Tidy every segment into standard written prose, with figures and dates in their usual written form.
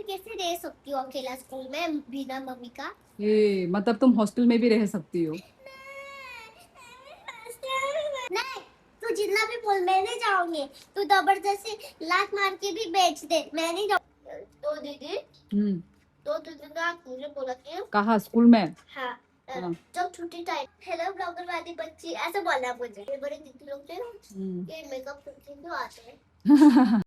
कैसे रह सकती हूँ अकेला स्कूल में बिना मम्मी का? ये मतलब तुम हॉस्टल में भी रह सकती हो। नहीं, तू जितना भी बोल मैं नहीं जाऊंगी। तू जबरदस्ती लात मार के भी बेच दे, मैं नहीं जाऊंगी। तो दीदी तो दीदी ने मुझे बोला कि कहा स्कूल में? हाँ, हाँ। जब छुट्टी टाइम हेलो ब्लॉगर वाली बच्ची ऐसे बोला मुझे। ये बड़े दीदी लोग थे ना, ये मेकअप करके क्यों आते हैं?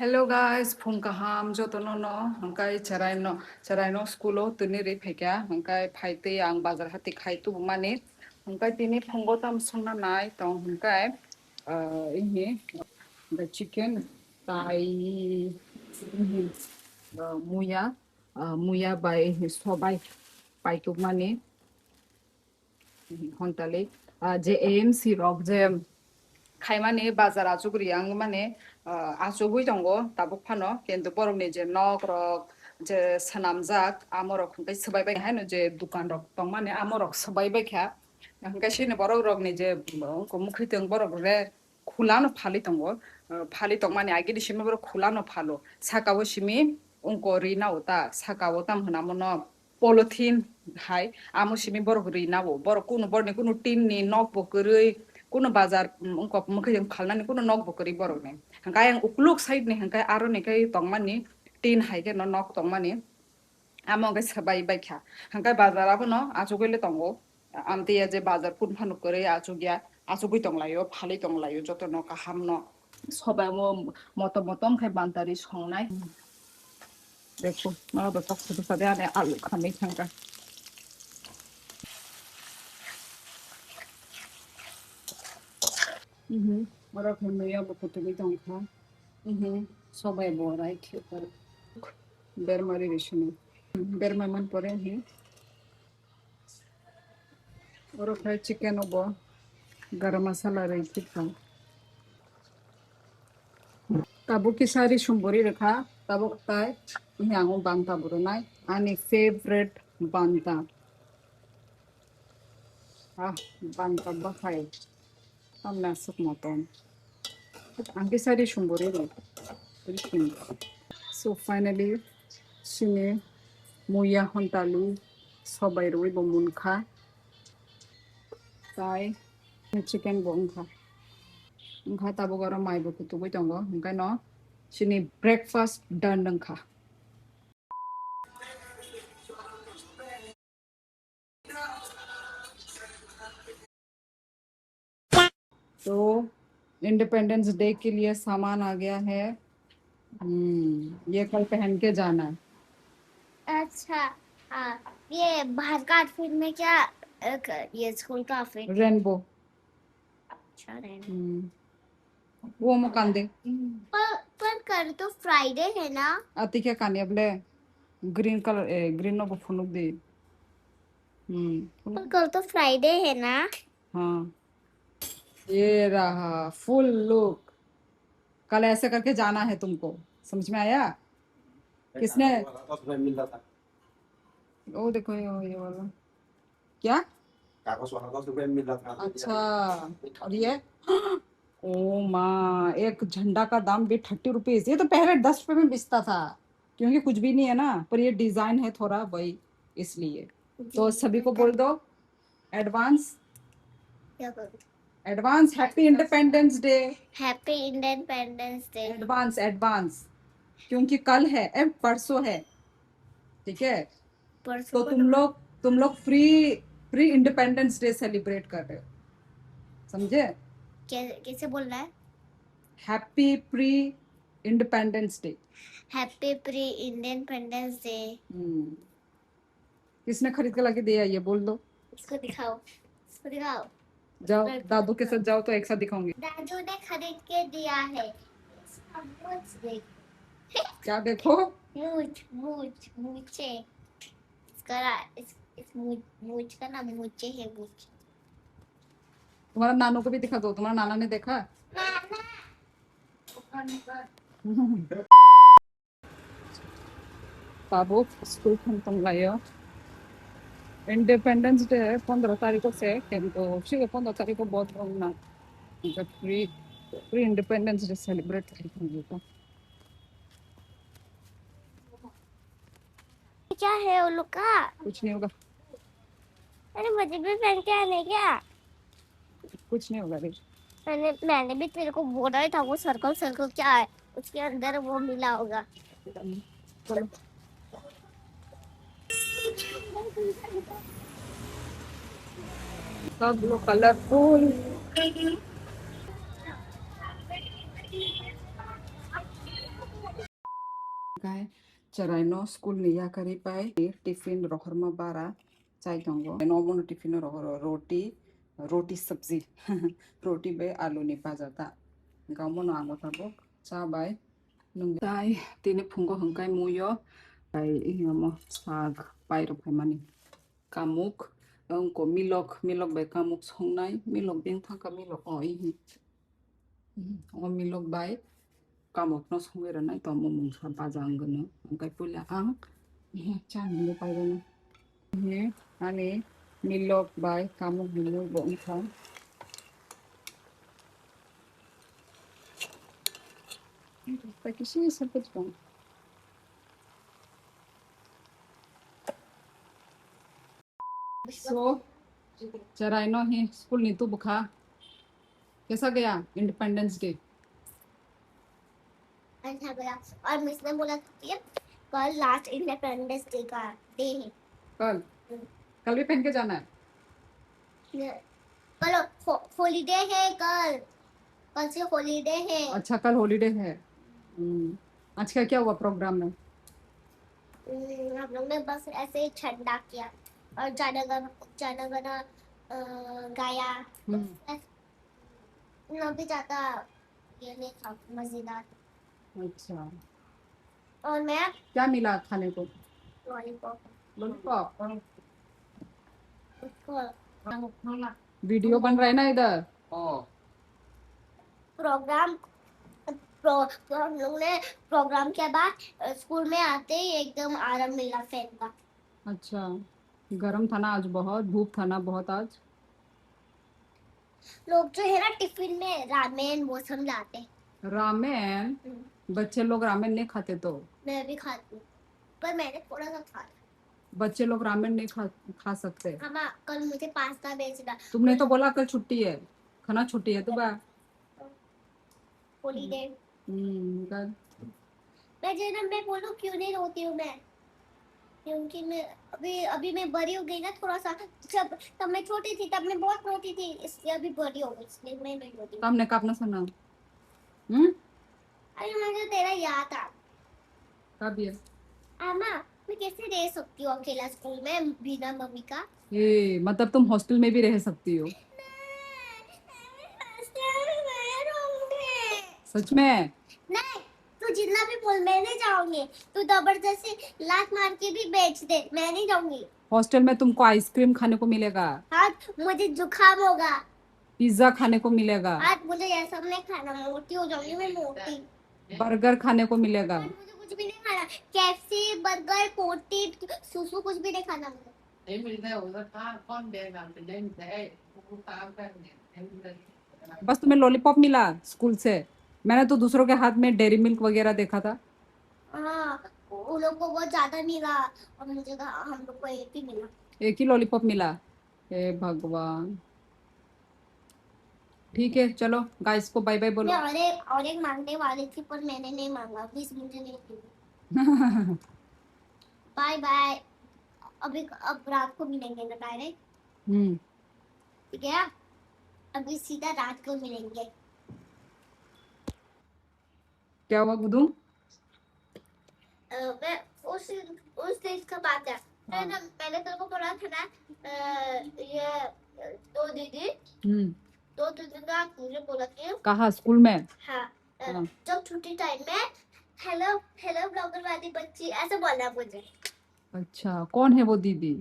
Hello guys, phung kaham jo tono no, hangkai charaino schoolo tuni ri phekya, hangkai phaite ang bazar hati khai tu mani, hangkai tini phungo tam sonna nai, tong hangkai ini the chicken tai muya by sobai pai tu mani, hontale je AMC rock je खाइमाने बाजार आजुगुरि आं माने आजुगुइ दंगो Tabuk फानो किन्तु बरमनि जे नक रक जे सनामजाक आमरक हंकाय सबाय bye हानो जे दुकान रक दं माने आमरक सबाय बायख्या हंकाय सिने बरक रकनि जे अंको मुखैतों बरक रे खुलानो फालि दंगो फालि दं माने आगिदि सिमे बरक खुलानो फालो साकावो सिमी अंको रिना उता साकावो ताम हनामनो पॉलिथीन हाय आमो सिमी बरक रिनावो बरक कुनु बरनि कुनु टिननि नक बकरै कुनो बाजार उनको मुखैजों खालनानै कुनो नक बकरि बरने हंकाय आं उक्लुक साइड नि हंकाय आरो निकाय तंगमानि टिन हायके न नक तंगमानि आमोगे सबाय बायख्या हंकाय बाजाराबो न आजुगैले तंगो आमते जे बाजार पुन फानु करे आजुगै तंगलायो फालि तंगलायो जतो न काहाम न सबाय मतो मतम खाय बान्तारि संनाय देखो ना बता खुद सदे आने आलू खाने छंगा Orang kaya buku tuh gitu kan, sobai borai kira, bermari di sini, bermaman pore nih, orang kaya chicken obo, garam masala rejit kan, tabu kisari sumburi rekha, tabu tay, ini angum banta burunai, ani favorite banta, banta bahai, am nasuk motom, angki sari sumburi rek, so finally, sini muya hontalu, sobai rui bomunka. Tay chicken bongka ngka tabo garo mai bo kutu boi tongo ngka no sini breakfast done ngka तो independence day के लिए सामान आ गया है ये कल पहन के जाना है अच्छा हाँ, ये बाहर का आउटफिट में क्या ये स्कूल का आउटफिट रेनबो अच्छा रेन वो मुकांदे पर कर तो फ्राइडे है ना आती क्या काने बले ग्रीन कलर ग्रीन नो फुनुक दे पर कल तो फ्राइडे है ना हाँ ये रहा फुल लुक कल ऐसे करके जाना है तुमको समझ में आया किसने ओ देखो ये वाला क्या अच्छा और ये ओ माँ एक झंडा का दाम भी 30 रुपीज ये तो पहले 10 रुपए में बिकता था क्योंकि कुछ भी नहीं है ना पर ये डिजाइन है थोड़ा वही इसलिए तो सभी को बोल दो advance advance happy independence day happy independence day advance advance क्योंकि कल है परसों है ठीक है तो तुम लोग प्री इंडिपेंडेंस डे सेलिब्रेट कर रहे हो समझे कैसे बोलना है happy pre independence day happy pre independence day किसने खरीद के लाके दिया ये बोल दो इसको दिखाओ जाओ दादू के साथ जाओ तो एक साथ दिखाऊंगी दादू ने खरीद के दिया है क्या देखो मूछे इस मूछ का नाम मूछे है मूछ तुम्हारा नानू को भी दिखा दो तुम्हारा नाना ने देखा बाबू स्कूल तुम लायो इंडिपेंडेंस डे है 15 तारीख से किंतु 15 तारीख को बहुत लोग ना pre pre independence day celebrate करेंगे क्या है उन लोग का? कुछ नहीं होगा, अरे मुझे भी पहन के आने क्या? कुछ नहीं होगा रे। मैंने भी तेरे को बोला ही था, वो सर्कल सर्कल क्या है उसके अंदर वो मिला होगा। चलो सब लोग कलरफुल। काय चराइनो स्कूल निया करी पाए टिफिन रोहर में बारा चाय दंगो नॉमन टिफिन रोहर रोटी रोटी सब्जी रोटी बे आलू निपा जाता गामो नांगो थाबो चा बाय नुंगाय तिने फुंगो हंकाय मुयो बाय इमो साग पाइरो फायमानी कामुक अंको मिलक मिलक बाय कामुक संनाय मिलक बें थाका मिलक अ मिलक बाय कामुक न संगिरनाय तमो मुंसा बाजांगनो अंकाय पुला आं चांगलो पाइरोनो हे आनी मिलक बाय कामुक मिलक बोंथा Такие сапог. So, चराइनो ही स्कूल नीतू बुखा कैसा गया इंडिपेंडेंस डे? अच्छा गया। और मिस ने बोला कि कल लास्ट इंडिपेंडेंस डे का डे है। कल कल भी पहन के जाना है? कल हॉलीडे है। कल से हॉलीडे है। अच्छा कल हॉलीडे है। आज क्या क्या हुआ प्रोग्राम में? हम लोग ने बस ऐसे ही ठंडा किया और जनगणना गाया। अभी ज्यादा ये नहीं था मजेदार। अच्छा और मैं क्या मिला खाने को? लॉलीपॉप। लॉलीपॉप उसको वीडियो बन रहा है ना इधर। प्रोग्राम हम लोग ने प्रोग्राम के बाद स्कूल में आते ही एकदम आराम मिला फैन का। अच्छा गरम था ना आज, बहुत धूप था ना बहुत आज। लोग जो है ना टिफिन में रामेन वो सब लाते। रामेन? बच्चे लोग रामेन नहीं खाते तो? मैं भी खाती हूँ पर मैंने थोड़ा सा खाया। बच्चे लोग रामेन नहीं खा सकते। हाँ कल मुझे पास्ता भेजना। तुमने तो बोला कल छुट्टी है, खाना छुट्टी है तो बा हॉलीडे। कल मैं जो ना मैं बोलूं क्यों नहीं रोती हूँ मैं, क्योंकि मैं अभी मैं बड़ी हो गई ना थोड़ा सा। जब तब मैं छोटी थी तब मैं बहुत रोती थी, इसलिए अभी बड़ी हो गई इसलिए मैं नहीं रोती। हमने कब ना सुना? अरे मुझे तेरा याद आ। कब ये? आमा मैं कैसे रह सकती हूँ अकेला स्कूल में बिना मम्मी का? ये मतलब तुम हॉस्टल में भी रह सकती हो? सच में? नहीं, तू जितना भी बोल मैं नहीं जाऊंगी। तू जबरदस्ती लात मार के भी बेच दे, मैं नहीं जाऊंगी। हॉस्टल में तुमको आइसक्रीम खाने को मिलेगा, हाँ मुझे जुकाम होगा, पिज्जा खाने को मिलेगा, आज मुझे ये सब नहीं खाना, मोटी हो जाऊंगी मैं मोटी। बर्गर खाने को मिलेगा। मुझे कुछ भी नहीं खाना, केएफसी बर्गर पोटी सुसु कुछ भी नहीं खाना मुझे। बस तुम्हें लॉलीपॉप मिला स्कूल से? मैंने तो दूसरों के हाथ में डेयरी मिल्क वगैरह देखा था। हाँ उन लोग को बहुत ज्यादा मिला और मुझे हम लोग को एक ही मिला। एक ही लॉलीपॉप मिला? हे भगवान। ठीक है चलो गाइस को बाय बाय बोलो। और एक मांगने वाली थी पर मैंने नहीं मांगा, प्लीज मुझे नहीं दी। Bye bye. अब रात को मिलेंगे ना डायरेक्ट? ठीक है अभी सीधा रात को मिलेंगे। क्या हुआ गुदू? मैं उस दिन का बात है। मैंने तेरे को बोला था ना ये दो दीदी ना मुझे बोला कि कहाँ स्कूल में? हाँ जब छुट्टी टाइम में हेलो हेलो ब्लॉगर वाली बच्ची ऐसे बोला मुझे। अच्छा कौन है वो दीदी?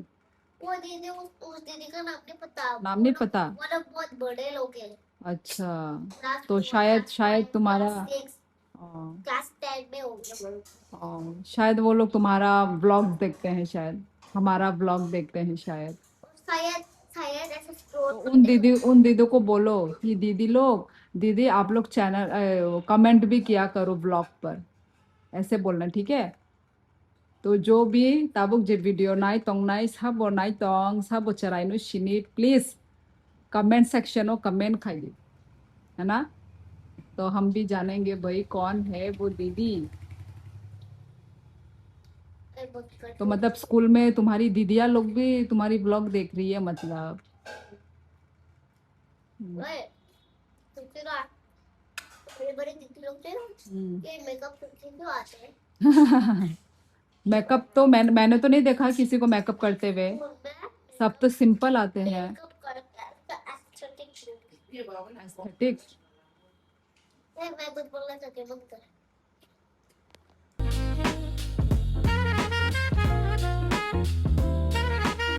वो दीदी उस दीदी का नाम नहीं पता। नाम नहीं पता? वो लोग बहुत बड़े लोग हैं। अच्छा तो शायद तुम्हारा क्लास 10 में होंगे। शायद वो लोग तुम्हारा ब्लॉग देखते हैं, शायद हमारा ब्लॉग देखते हैं शायद शायद ऐसे तो उन दीदी को बोलो कि दीदी आप लोग चैनल कमेंट भी किया करो ब्लॉग पर, ऐसे बोलना ठीक है? तो जो भी ताबुक जे वीडियो नाई तोंग नाई साबो नाई तोंग साबो चराई नु शिनी प्लीज कमेंट सेक्शन में कमेंट खाइए, है ना। तो हम भी जानेंगे भाई कौन है वो दीदी। तो मतलब स्कूल में तुम्हारी दीदियां लोग भी तुम्हारी ब्लॉग देख रही है मतलब। बड़े दीदी लोग थे ना, ये मेकअप करके क्यों आते हैं? मेकअप तो मैंने तो नहीं देखा किसी को मेकअप करते हुए, सब तो सिंपल आते हैं। एस्थेटिक मैं कुछ बोलना चाहती हूँ,